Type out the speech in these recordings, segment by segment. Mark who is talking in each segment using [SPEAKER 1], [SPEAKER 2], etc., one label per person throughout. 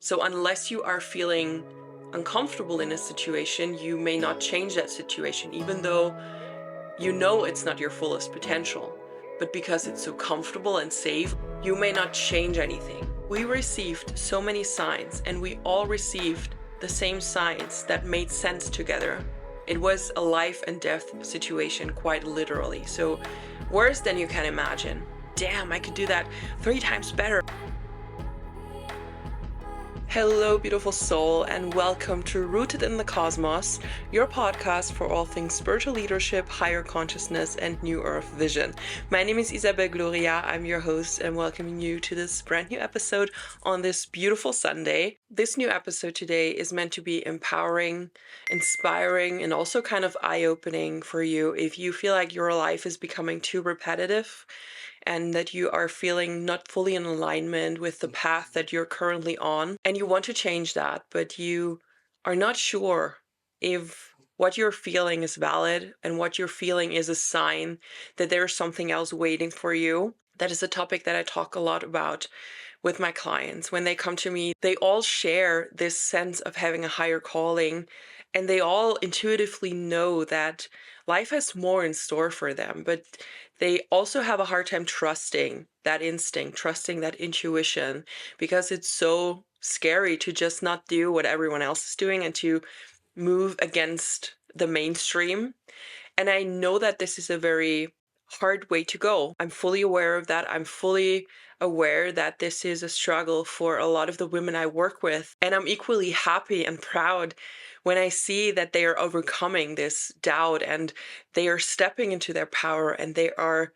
[SPEAKER 1] So unless you are feeling uncomfortable in a situation, you may not change that situation, even though you know it's not your fullest potential. But because it's so comfortable and safe, you may not change anything. We received so many signs, and we all received the same signs that made sense together. It was a life and death situation, quite literally. So worse than you can imagine. Damn, I could do that 3 times better. Hello, beautiful soul, and welcome to Rooted in the Cosmos, your podcast for all things spiritual leadership, higher consciousness, and New Earth vision. My name is Isabelle Gloria. I'm your host and welcoming you to this brand new episode on this beautiful Sunday. This new episode today is meant to be empowering, inspiring, and also kind of eye-opening for you if you feel like your life is becoming too repetitive and that you are feeling not fully in alignment with the path that you're currently on, and you want to change that, but you are not sure if what you're feeling is valid and what you're feeling is a sign that there's something else waiting for you. That is a topic that I talk a lot about with my clients. When they come to me, they all share this sense of having a higher calling, and they all intuitively know that life has more in store for them, but they also have a hard time trusting that instinct, trusting that intuition, because it's so scary to just not do what everyone else is doing and to move against the mainstream. And I know that this is a very hard way to go. I'm fully aware of that. I'm fully aware that this is a struggle for a lot of the women I work with. And I'm equally happy and proud when I see that they are overcoming this doubt and they are stepping into their power and they are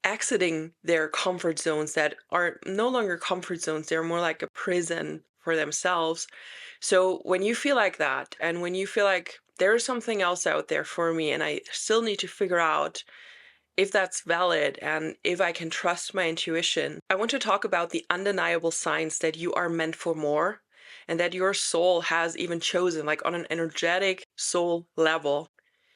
[SPEAKER 1] exiting their comfort zones that are no longer comfort zones. They're more like a prison for themselves. So when you feel like that, and when you feel like there's something else out there for me and I still need to figure out if that's valid and if I can trust my intuition, I want to talk about the undeniable signs that you are meant for more and that your soul has even chosen, like on an energetic soul level,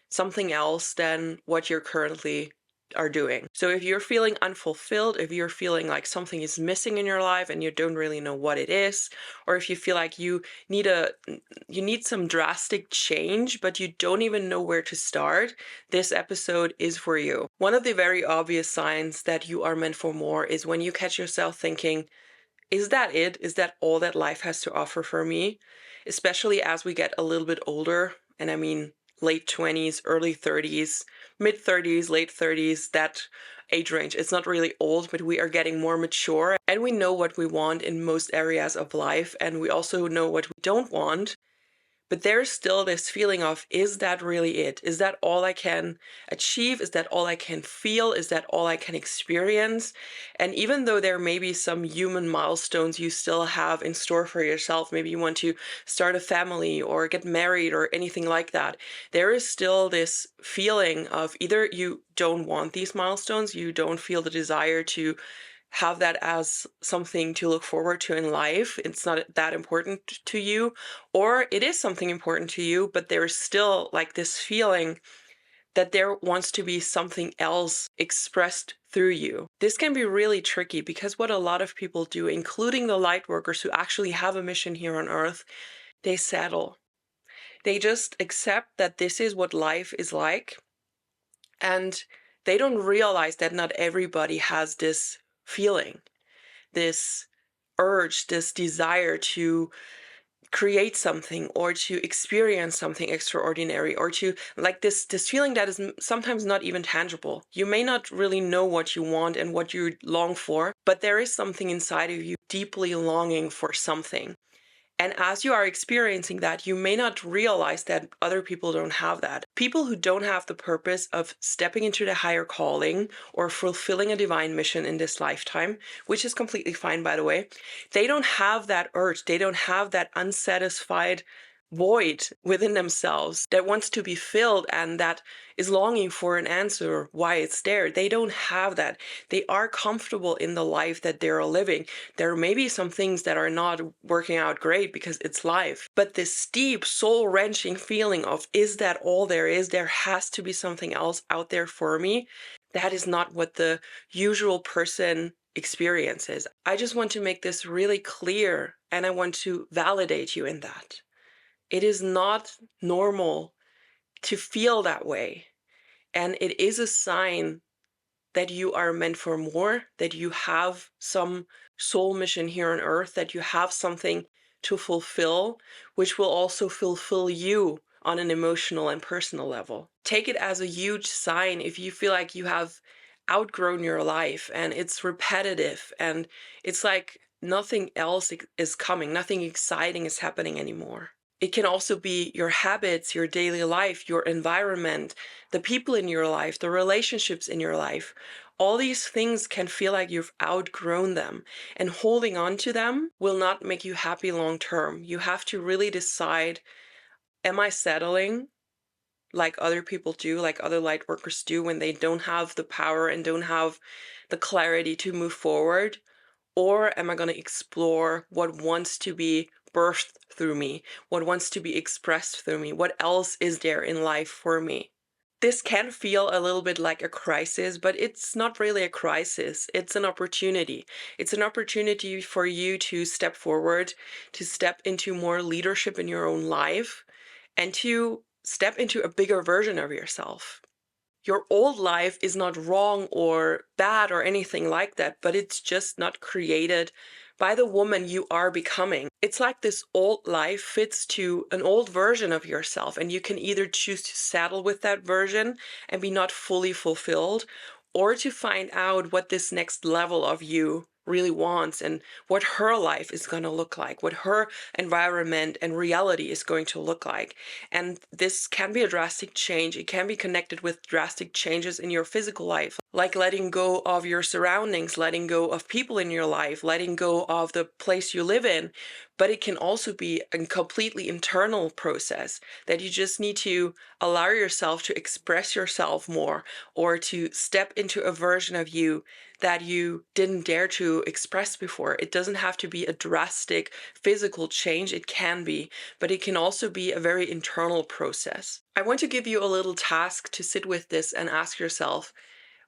[SPEAKER 1] something else than what you're currently are doing. So if you're feeling unfulfilled, if you're feeling like something is missing in your life and you don't really know what it is, or if you feel like you need some drastic change but you don't even know where to start, this episode is for you. One of the very obvious signs that you are meant for more is when you catch yourself thinking, is that it? Is that all that life has to offer for me? Especially as we get a little bit older, and I mean late 20s, early 30s, mid 30s, late 30s, that age range. It's not really old, but we are getting more mature and we know what we want in most areas of life, and we also know what we don't want. But there's still this feeling of, is that really it? Is that all I can achieve? Is that all I can feel? Is that all I can experience? And even though there may be some human milestones you still have in store for yourself, maybe you want to start a family or get married or anything like that, there is still this feeling of either you don't want these milestones, you don't feel the desire to have that as something to look forward to in life. It's not that important to you, or it is something important to you, but there's still like this feeling that there wants to be something else expressed through you. This can be really tricky because what a lot of people do, including the light workers who actually have a mission here on Earth, they settle. They just accept that this is what life is like, and they don't realize that not everybody has this feeling, this urge, this desire to create something or to experience something extraordinary, or to like this feeling that is sometimes not even tangible. You may not really know what you want and what you long for, but there is something inside of you deeply longing for something. And as you are experiencing that, you may not realize that other people don't have that. People who don't have the purpose of stepping into the higher calling or fulfilling a divine mission in this lifetime, which is completely fine, by the way, they don't have that urge. They don't have that unsatisfied void within themselves that wants to be filled and that is longing for an answer why it's there. They don't have that. They are comfortable in the life that they're living. There may be some things that are not working out great because it's life, but this deep soul-wrenching feeling of, is that all there is? There has to be something else out there for me. That is not what the usual person experiences. I just want to make this really clear, and I want to validate you in that. It is not normal to feel that way. And it is a sign that you are meant for more, that you have some soul mission here on earth, that you have something to fulfill, which will also fulfill you on an emotional and personal level. Take it as a huge sign if you feel like you have outgrown your life and it's repetitive and it's like nothing else is coming, nothing exciting is happening anymore. It can also be your habits, your daily life, your environment, the people in your life, the relationships in your life. All these things can feel like you've outgrown them, and holding on to them will not make you happy long term. You have to really decide, am I settling like other people do, like other light workers do when they don't have the power and don't have the clarity to move forward? Or am I going to explore what wants to be birthed through me, what wants to be expressed through me, what else is there in life for me? This can feel a little bit like a crisis, but it's not really a crisis. It's an opportunity. It's an opportunity for you to step forward, to step into more leadership in your own life, and to step into a bigger version of yourself. Your old life is not wrong or bad or anything like that, but it's just not created by the woman you are becoming. It's like this old life fits to an old version of yourself, and you can either choose to settle with that version and be not fully fulfilled, or to find out what this next level of you really wants and what her life is going to look like, what her environment and reality is going to look like. And this can be a drastic change. It can be connected with drastic changes in your physical life, like letting go of your surroundings, letting go of people in your life, letting go of the place you live in. But it can also be a completely internal process that you just need to allow yourself to express yourself more, or to step into a version of you that you didn't dare to express before. It doesn't have to be a drastic physical change. It can be, but it can also be a very internal process. I want to give you a little task to sit with this and ask yourself,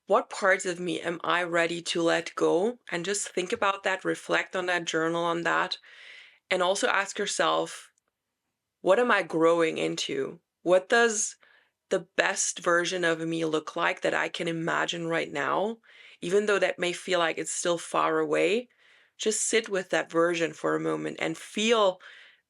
[SPEAKER 1] what parts of me am I ready to let go? And just think about that, reflect on that, journal on that, and also ask yourself, what am I growing into? What does the best version of me look like that I can imagine right now? Even though that may feel like it's still far away, just sit with that version for a moment and feel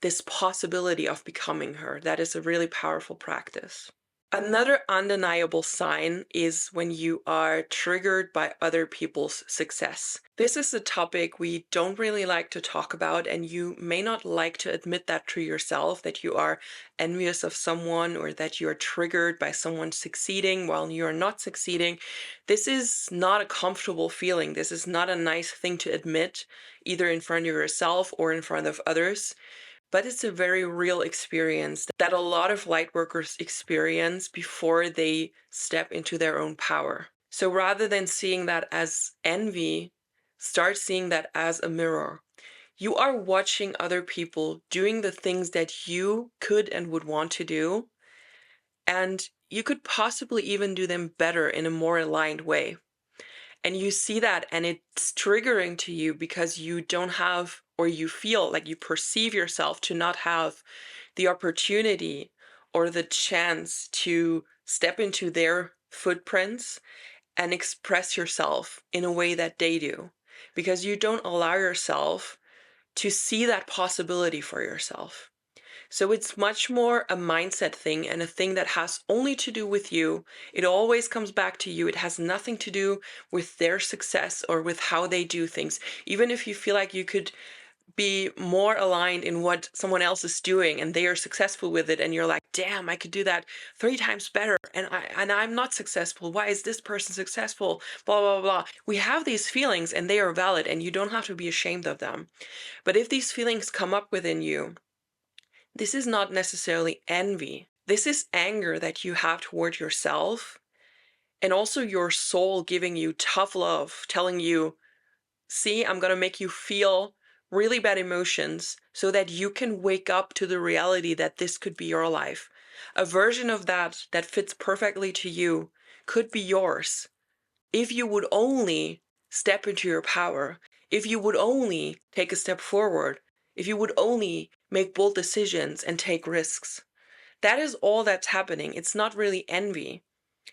[SPEAKER 1] this possibility of becoming her. That is a really powerful practice. Another undeniable sign is when you are triggered by other people's success. This is a topic we don't really like to talk about, and you may not like to admit that to yourself, that you are envious of someone or that you are triggered by someone succeeding while you are not succeeding. This is not a comfortable feeling. This is not a nice thing to admit, either in front of yourself or in front of others. But it's a very real experience that a lot of light workers experience before they step into their own power. So rather than seeing that as envy, start seeing that as a mirror. You are watching other people doing the things that you could and would want to do, and you could possibly even do them better in a more aligned way. And you see that and it's triggering to you because you don't have, or you feel like you perceive yourself to not have the opportunity or the chance to step into their footprints and express yourself in a way that they do, because you don't allow yourself to see that possibility for yourself. So it's much more a mindset thing and a thing that has only to do with you. It always comes back to you. It has nothing to do with their success or with how they do things. Even if you feel like you could be more aligned in what someone else is doing and they are successful with it, and you're like, damn, I could do that 3 times better, and I'm not successful. Why is this person successful? Blah, blah, blah. We have these feelings and they are valid, and you don't have to be ashamed of them. But if these feelings come up within you, this is not necessarily envy. This is anger that you have toward yourself, and also your soul giving you tough love, telling you, see, I'm going to make you feel really bad emotions so that you can wake up to the reality that this could be your life. A version of that that fits perfectly to you could be yours if you would only step into your power, if you would only take a step forward, if you would only make bold decisions and take risks. That is all that's happening. It's not really envy.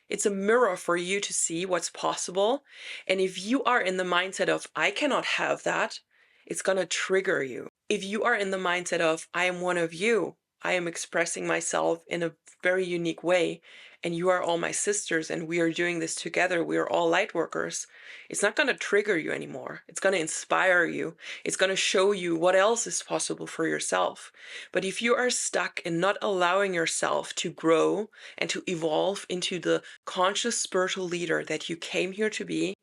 [SPEAKER 1] It's a mirror for you to see what's possible. And if you are in the mindset of, I cannot have that, it's going to trigger you. If you are in the mindset of, I am one of you, I am expressing myself in a very unique way, and you are all my sisters, and we are doing this together, we are all light workers, it's not going to trigger you anymore. It's going to inspire you. It's going to show you what else is possible for yourself. But if you are stuck in not allowing yourself to grow and to evolve into the conscious spiritual leader that you came here to be,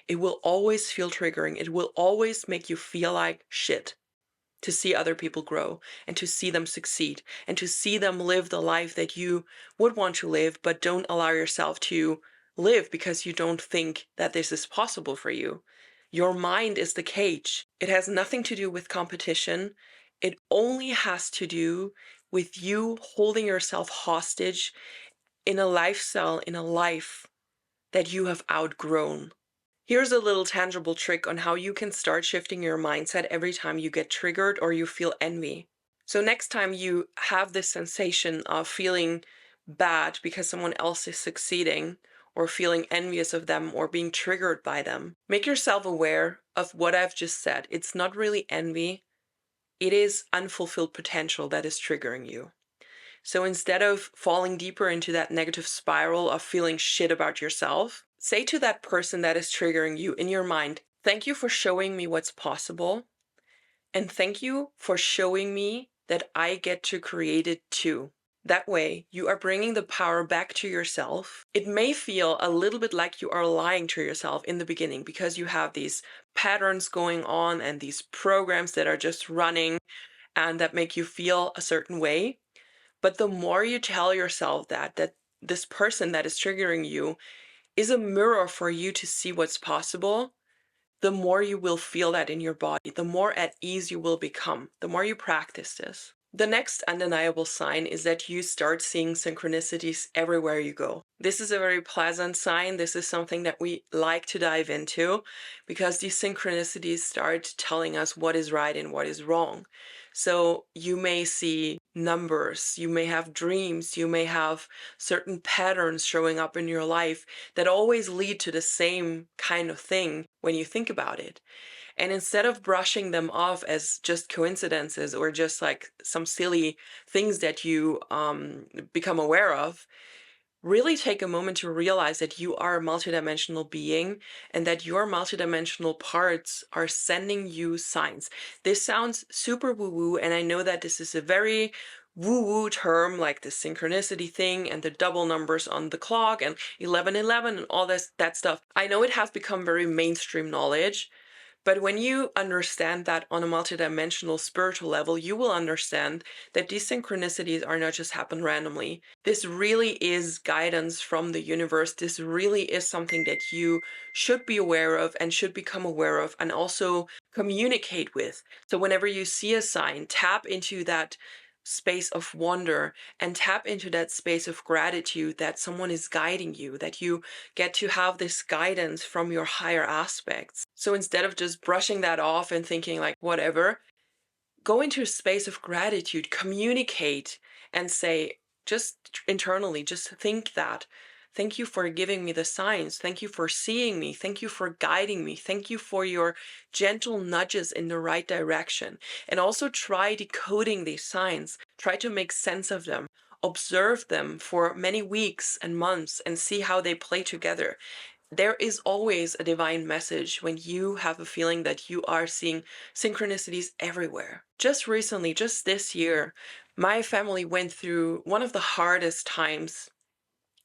[SPEAKER 1] it will always feel triggering. It will always make you feel like shit to see other people grow and to see them succeed and to see them live the life that you would want to live, but don't allow yourself to live because you don't think that this is possible for you. Your mind is the cage. It has nothing to do with competition. It only has to do with you holding yourself hostage in a lifestyle, in a life that you have outgrown. Here's a little tangible trick on how you can start shifting your mindset every time you get triggered or you feel envy. So next time you have this sensation of feeling bad because someone else is succeeding, or feeling envious of them or being triggered by them, make yourself aware of what I've just said. It's not really envy. It is unfulfilled potential that is triggering you. So instead of falling deeper into that negative spiral of feeling shit about yourself, say to that person that is triggering you in your mind, thank you for showing me what's possible. And thank you for showing me that I get to create it too. That way, you are bringing the power back to yourself. It may feel a little bit like you are lying to yourself in the beginning because you have these patterns going on and these programs that are just running and that make you feel a certain way. But the more you tell yourself that this person that is triggering you is a mirror for you to see what's possible, the more you will feel that in your body, the more at ease you will become, the more you practice this. The next undeniable sign is that you start seeing synchronicities everywhere you go. This is a very pleasant sign. This is something that we like to dive into because these synchronicities start telling us what is right and what is wrong. So you may see numbers, you may have dreams, you may have certain patterns showing up in your life that always lead to the same kind of thing when you think about it. And instead of brushing them off as just coincidences or just like some silly things that you become aware of, really take a moment to realize that you are a multidimensional being and that your multidimensional parts are sending you signs. This sounds super woo-woo, and I know that this is a very woo-woo term, like the synchronicity thing and the double numbers on the clock and 1111 and all that stuff. I know it has become very mainstream knowledge. But when you understand that on a multidimensional spiritual level, you will understand that these synchronicities are not just happen randomly. This really is guidance from the universe. This really is something that you should be aware of and should become aware of and also communicate with. So whenever you see a sign, tap into that space of wonder and tap into that space of gratitude that someone is guiding you, that you get to have this guidance from your higher aspects. So instead of just brushing that off and thinking like whatever, go into a space of gratitude, communicate and say, just internally, just think that. Thank you for giving me the signs. Thank you for seeing me. Thank you for guiding me. Thank you for your gentle nudges in the right direction. And also try decoding these signs. Try to make sense of them. Observe them for many weeks and months and see how they play together. There is always a divine message when you have a feeling that you are seeing synchronicities everywhere. Just recently, just this year, my family went through one of the hardest times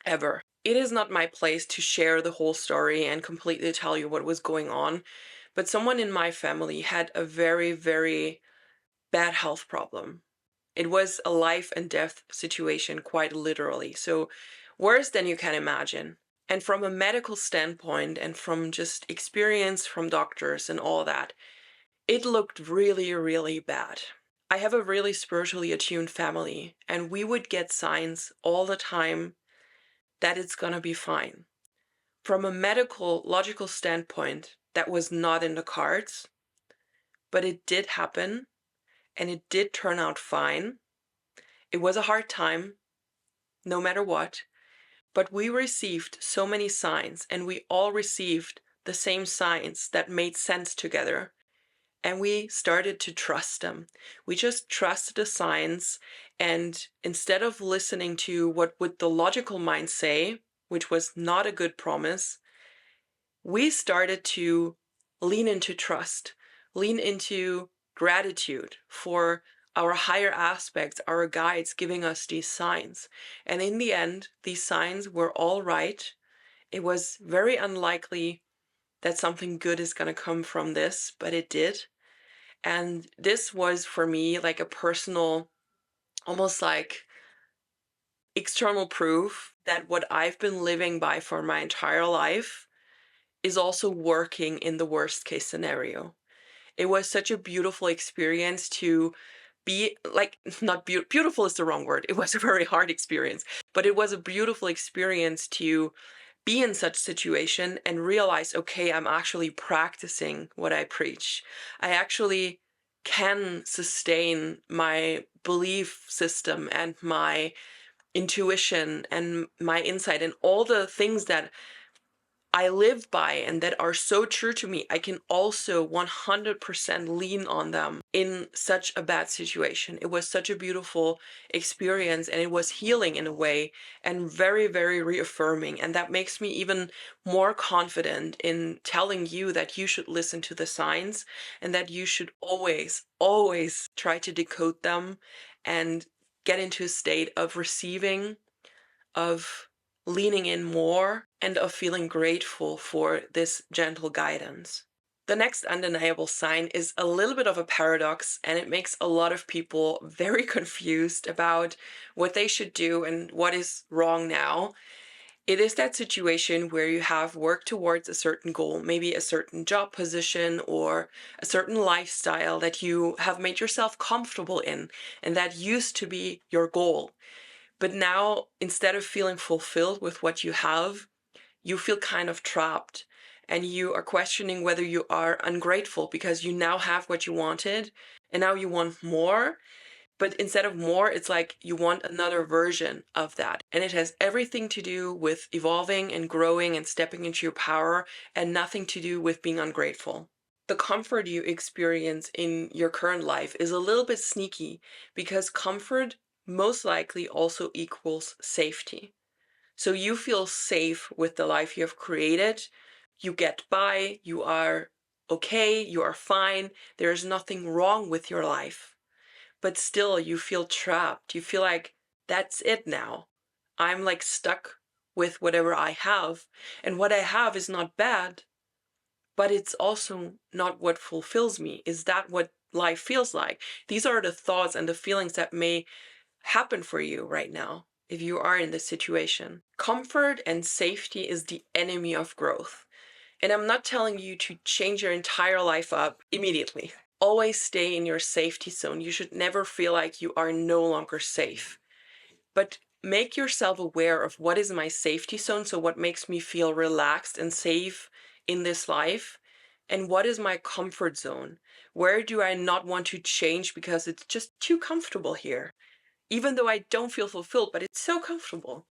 [SPEAKER 1] ever. It is not my place to share the whole story and completely tell you what was going on, but someone in my family had a very, very bad health problem. It was a life and death situation, quite literally. So worse than you can imagine. And from a medical standpoint and from just experience from doctors and all that, it looked really, really bad. I have a really spiritually attuned family, and we would get signs all the time that it's gonna be fine. From a medical, logical standpoint, that was not in the cards, but it did happen and it did turn out fine. It was a hard time, no matter what, but we received so many signs and we all received the same signs that made sense together. And we started to trust them. We just trusted the signs. And instead of listening to what would the logical mind say, which was not a good promise, we started to lean into trust, lean into gratitude for our higher aspects, our guides giving us these signs. And in the end, these signs were all right. It was very unlikely that something good is going to come from this, but it did. And this was for me like a personal, almost like external proof that what I've been living by for my entire life is also working in the worst case scenario. It was such a beautiful experience to be like, not beautiful is the wrong word. It was a very hard experience, but it was a beautiful experience to be in such situation and realize, okay, I'm actually practicing what I preach. I actually can sustain my belief system and my intuition and my insight and all the things that I live by and that are so true to me. I can also 100% lean on them in such a bad situation. It was such a beautiful experience and it was healing in a way and very, very reaffirming. And that makes me even more confident in telling you that you should listen to the signs and that you should always, always try to decode them and get into a state of receiving, of leaning in more, and of feeling grateful for this gentle guidance. The next undeniable sign is a little bit of a paradox, and it makes a lot of people very confused about what they should do and what is wrong now. It is that situation where you have worked towards a certain goal, maybe a certain job position or a certain lifestyle that you have made yourself comfortable in, and that used to be your goal. But now, instead of feeling fulfilled with what you have, you feel kind of trapped and you are questioning whether you are ungrateful because you now have what you wanted and now you want more. But instead of more, it's like you want another version of that. And it has everything to do with evolving and growing and stepping into your power and nothing to do with being ungrateful. The comfort you experience in your current life is a little bit sneaky because comfort most likely also equals safety. So you feel safe with the life you have created. You get by, you are okay, you are fine. There is nothing wrong with your life. But still, you feel trapped. You feel like that's it now. I'm like stuck with whatever I have. And what I have is not bad, but it's also not what fulfills me. Is that what life feels like? These are the thoughts and the feelings that may happen for you right now if you are in this situation. Comfort and safety is the enemy of growth. And I'm not telling you to change your entire life up immediately. Always stay in your safety zone. You should never feel like you are no longer safe. But make yourself aware of what is my safety zone, so what makes me feel relaxed and safe in this life, and what is my comfort zone? Where do I not want to change because it's just too comfortable here? Even though I don't feel fulfilled, but it's so comfortable.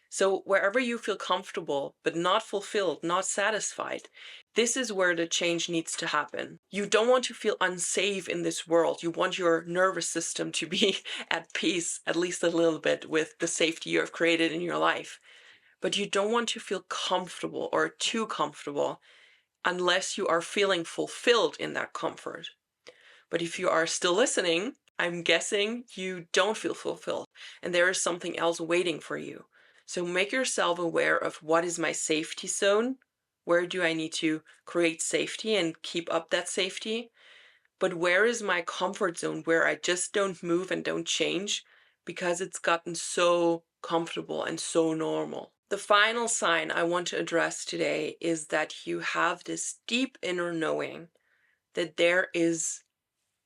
[SPEAKER 1] So wherever you feel comfortable, but not fulfilled, not satisfied, this is where the change needs to happen. You don't want to feel unsafe in this world. You want your nervous system to be at peace, at least a little bit, with the safety you have created in your life. But you don't want to feel comfortable or too comfortable unless you are feeling fulfilled in that comfort. But if you are still listening, I'm guessing you don't feel fulfilled and there is something else waiting for you. So make yourself aware of what is my safety zone? Where do I need to create safety and keep up that safety? But where is my comfort zone where I just don't move and don't change because it's gotten so comfortable and so normal? The final sign I want to address today is that you have this deep inner knowing that there is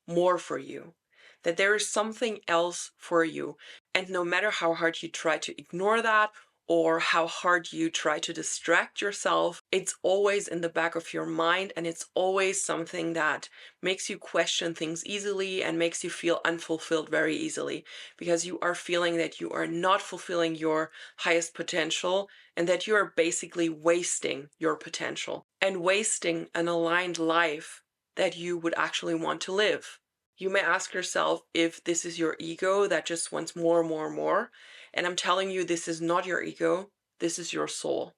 [SPEAKER 1] more for you, that there is something else for you. And no matter how hard you try to ignore that or how hard you try to distract yourself, it's always in the back of your mind, and it's always something that makes you question things easily and makes you feel unfulfilled very easily, because you are feeling that you are not fulfilling your highest potential and that you are basically wasting your potential and wasting an aligned life that you would actually want to live. You may ask yourself if this is your ego that just wants more and more and more. And I'm telling you, this is not your ego, this is your soul.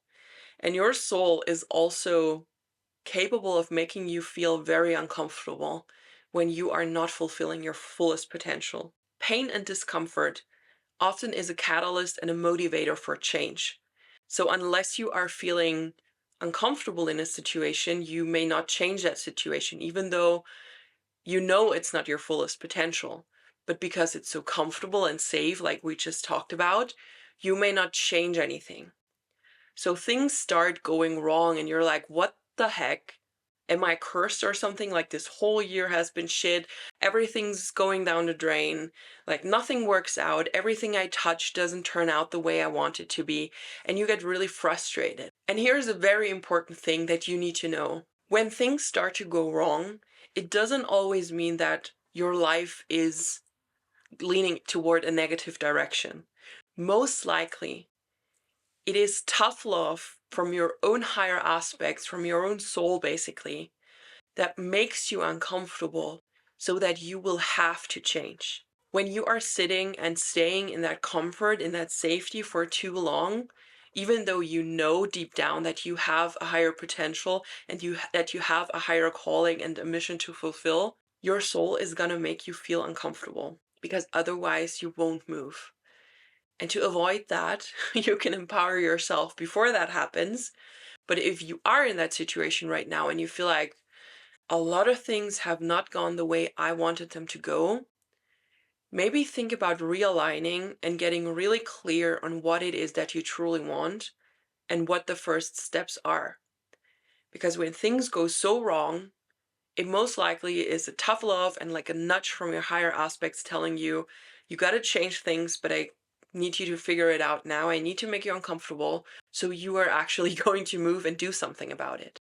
[SPEAKER 1] And your soul is also capable of making you feel very uncomfortable when you are not fulfilling your fullest potential. Pain and discomfort often is a catalyst and a motivator for change. So unless you are feeling uncomfortable in a situation, you may not change that situation, even though you know it's not your fullest potential. But because it's so comfortable and safe, like we just talked about, you may not change anything. So things start going wrong and you're like, what the heck? Am I cursed or something? Like this whole year has been shit. Everything's going down the drain. Like nothing works out. Everything I touch doesn't turn out the way I want it to be. And you get really frustrated. And here's a very important thing that you need to know. When things start to go wrong, it doesn't always mean that your life is leaning toward a negative direction. Most likely, it is tough love from your own higher aspects, from your own soul basically, that makes you uncomfortable so that you will have to change. When you are sitting and staying in that comfort, in that safety for too long, even though you know deep down that you have a higher potential and that you have a higher calling and a mission to fulfill, your soul is going to make you feel uncomfortable because otherwise you won't move. And to avoid that, you can empower yourself before that happens. But if you are in that situation right now and you feel like a lot of things have not gone the way I wanted them to go, maybe think about realigning and getting really clear on what it is that you truly want and what the first steps are. Because when things go so wrong, it most likely is a tough love and like a nudge from your higher aspects telling you, you got to change things, but I need you to figure it out now. I need to make you uncomfortable so you are actually going to move and do something about it.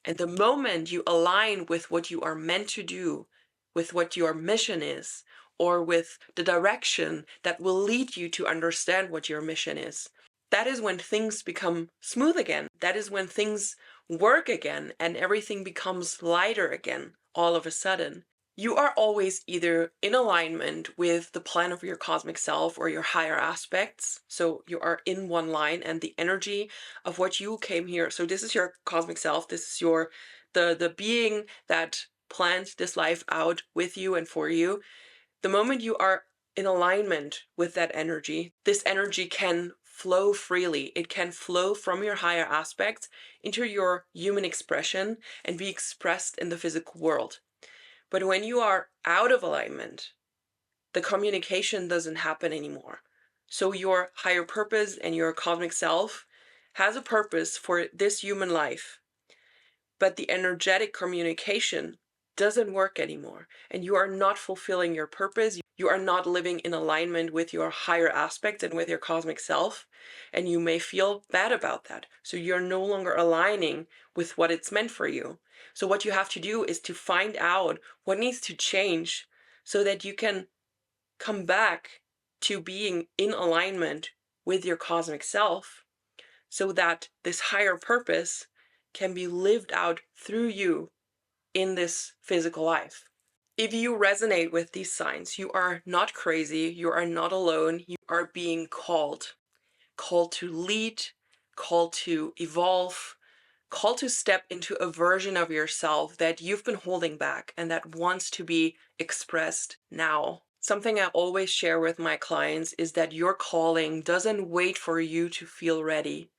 [SPEAKER 1] And the moment you align with what you are meant to do, with what your mission is, or with the direction that will lead you to understand what your mission is, that is when things become smooth again. That is when things work again and everything becomes lighter again all of a sudden. You are always either in alignment with the plan of your cosmic self or your higher aspects. So you are in one line and the energy of what you came here. So this is your cosmic self. This is your the being that planned this life out with you and for you. The moment you are in alignment with that energy, this energy can flow freely. It can flow from your higher aspects into your human expression and be expressed in the physical world. But when you are out of alignment, the communication doesn't happen anymore. So your higher purpose and your cosmic self has a purpose for this human life, but the energetic communication doesn't work anymore, and you are not fulfilling your purpose. You are not living in alignment with your higher aspects and with your cosmic self, and you may feel bad about that. So you're no longer aligning with what it's meant for you. So what you have to do is to find out what needs to change so that you can come back to being in alignment with your cosmic self, so that this higher purpose can be lived out through you in this physical life. If you resonate with these signs, you are not crazy, you are not alone, you are being called to lead, called to evolve, called to step into a version of yourself that you've been holding back and that wants to be expressed now. Something I always share with my clients is that your calling doesn't wait for you to feel ready.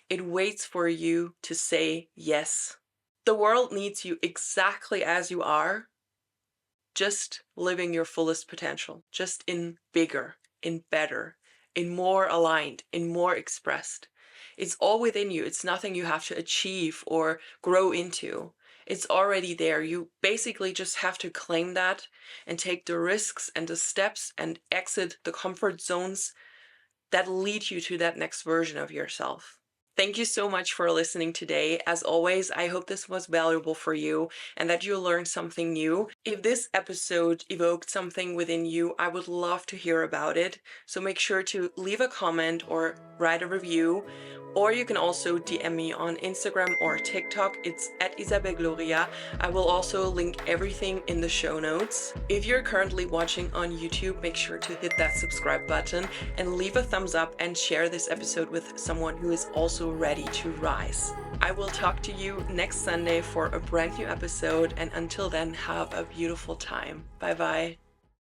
[SPEAKER 1] It waits for you to say yes. The world needs you exactly as you are, just living your fullest potential, just in bigger, in better, in more aligned, in more expressed. It's all within you. It's nothing you have to achieve or grow into. It's already there. You basically just have to claim that and take the risks and the steps and exit the comfort zones that lead you to that next version of yourself. Thank you so much for listening today. As always, I hope this was valuable for you and that you learned something new. If this episode evoked something within you, I would love to hear about it. So make sure to leave a comment or write a review. Or you can also DM me on Instagram or TikTok. It's at Isabelle Gloria. I will also link everything in the show notes. If you're currently watching on YouTube, make sure to hit that subscribe button and leave a thumbs up and share this episode with someone who is also ready to rise. I will talk to you next Sunday for a brand new episode, and until then, have a beautiful time. Bye bye.